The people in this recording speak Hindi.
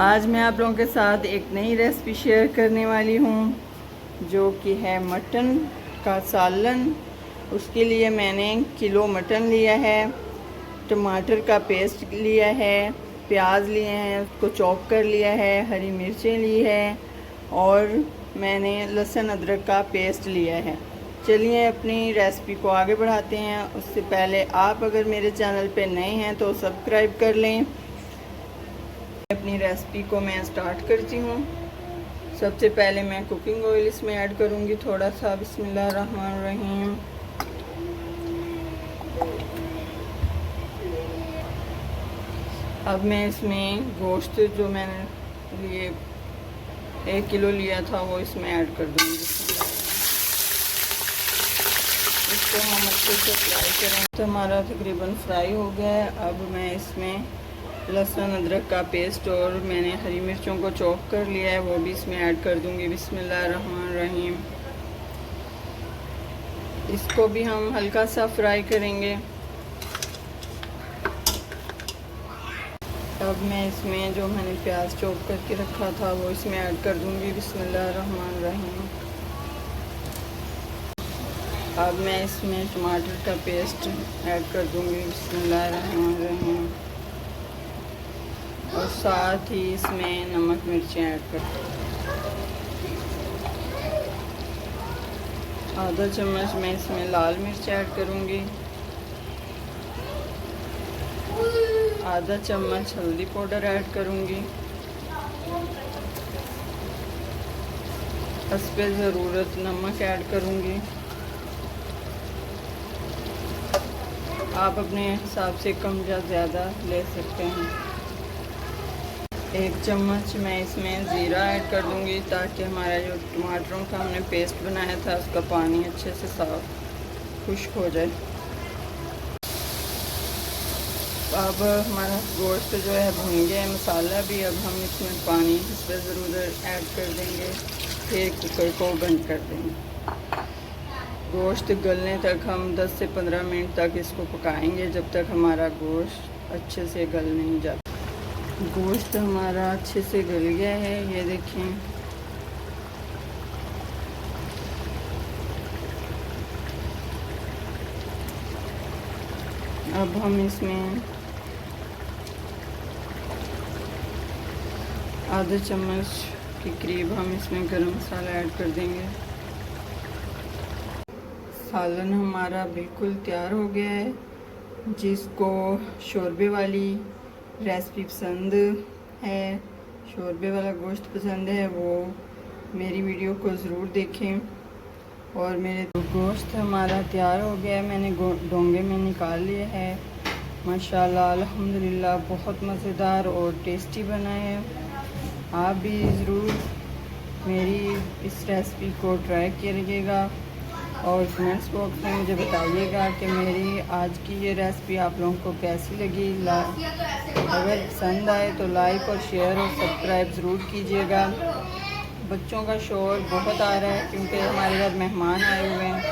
आज मैं आप लोगों के साथ एक नई रेसिपी शेयर करने वाली हूँ, जो कि है मटन का सालन। उसके लिए मैंने किलो मटन लिया है, टमाटर का पेस्ट लिया है, प्याज लिए हैं, उसको चॉप कर लिया है, हरी मिर्चें ली है और मैंने लहसुन अदरक का पेस्ट लिया है। चलिए अपनी रेसिपी को आगे बढ़ाते हैं। उससे पहले आप अगर मेरे चैनल पे नए हैं तो सब्सक्राइब कर लें। अपनी रेसिपी को मैं स्टार्ट करती हूँ। सबसे पहले मैं कुकिंग ऑयल इसमें ऐड करूँगी थोड़ा सा। बिस्मिल्लाहिर्रहमानिर्रहीम। अब मैं इसमें गोश्त जो मैंने लिए 1 किलो लिया था वो इसमें ऐड कर दूँगी। इसको हम अच्छे से फ्राई करें। तो हमारा तकरीबन फ्राई हो गया है। अब मैं इसमें लहसुन अदरक का पेस्ट और मैंने हरी मिर्चों को चॉप कर लिया है वो भी इसमें ऐड कर दूंगी। बिस्मिल्लाहिर्रहमानिर्रहीम। इसको भी हम हल्का सा फ्राई करेंगे। अब मैं इसमें जो मैंने प्याज चॉप करके रखा था वो इसमें ऐड कर दूंगी। बिस्मिल्लाहिर्रहमानिर्रहीम। अब मैं इसमें टमाटर का पेस्ट ऐड कर दूंगी। बिस्मिल्लाहिर्रहमानिर्रहीम। और साथ ही इसमें नमक मिर्चें ऐड कर आधा चम्मच मैं इसमें लाल मिर्च ऐड करूंगी। आधा चम्मच हल्दी पाउडर ऐड करूंगी। हस्बे ज़रूरत नमक ऐड करूंगी। आप अपने हिसाब से कम या ज़्यादा ले सकते हैं। 1 चम्मच मैं इसमें ज़ीरा ऐड कर दूंगी ताकि हमारा जो टमाटरों का हमने पेस्ट बनाया था उसका पानी अच्छे से साफ खुश्क हो जाए। अब हमारा गोश्त जो है भुन गया है, मसाला भी। अब हम इसमें पानी इस पर ज़रूर ऐड कर देंगे, फिर कुकर को बंद कर देंगे। गोश्त गलने तक हम 10 से 15 मिनट तक इसको पकाएंगे, जब तक हमारा गोश्त अच्छे से गल नहीं जाता। गोश्त हमारा अच्छे से गल गया है, ये देखें। अब हम इसमें आधा चम्मच के करीब हम इसमें गरम मसाला ऐड कर देंगे। सालन हमारा बिल्कुल तैयार हो गया है। जिसको शोरबे वाली रेसिपी पसंद है, शोरबे वाला गोश्त पसंद है, वो मेरी वीडियो को ज़रूर देखें। और मेरे गोश्त हमारा तैयार हो गया है, मैंने डोंगे में निकाल लिया है। माशाल्लाह अल्हम्दुलिल्लाह बहुत मज़ेदार और टेस्टी बना है। आप भी ज़रूर मेरी इस रेसिपी को ट्राई करिएगा और कमेंट्स बॉक्स में मुझे बताइएगा कि मेरी आज की ये रेसिपी आप लोगों को कैसी लगी। अगर पसंद आए तो लाइक और शेयर और सब्सक्राइब ज़रूर कीजिएगा। बच्चों का शोर बहुत आ रहा है क्योंकि हमारे घर मेहमान आए हुए हैं।